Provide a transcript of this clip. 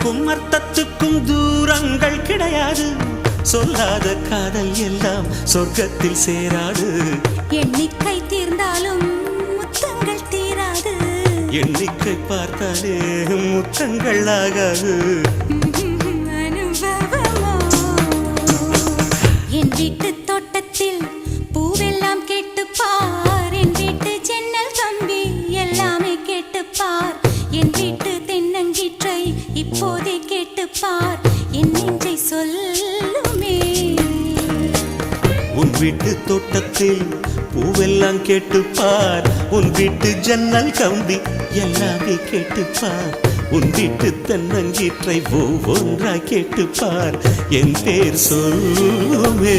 அர்த்தத்துக்கும் அர்த்தத்துக்கும் தூரங்கள் கிடையாது. சொல்லாத காதல் எல்லாம் சொர்க்கத்தில் சேராது. எண்ணிக்கை தீர்ந்தாலும் முத்தங்கள் தீராது. எண்ணிக்கை பார்த்தாலே முத்தங்கள் ஆகாது. என் வீட்டு தோட்டத்தில் பூவெல்லாம் கேட்டுப்பார். என் வீட்டு ஜன்னல் கம்பி எல்லாமே கேட்டுப்பார். என் வீட்டு தென்னங்கீற்றை இப்போதே கேட்டுப்பார். என் நெஞ்சை சொல்லுமே. உன் வீட்டு தோட்டத்தில் பூவெல்லாம் கேட்டுப்பார். உன் வீட்டு ஜன்னல் கம்பி எல்லாமே கேட்டுப்பார். உன் வீட்டு தென்னங்கீற்றை ஒவ்வொன்றா கேட்டுப்பார். என் பேர் சொல்லுமே.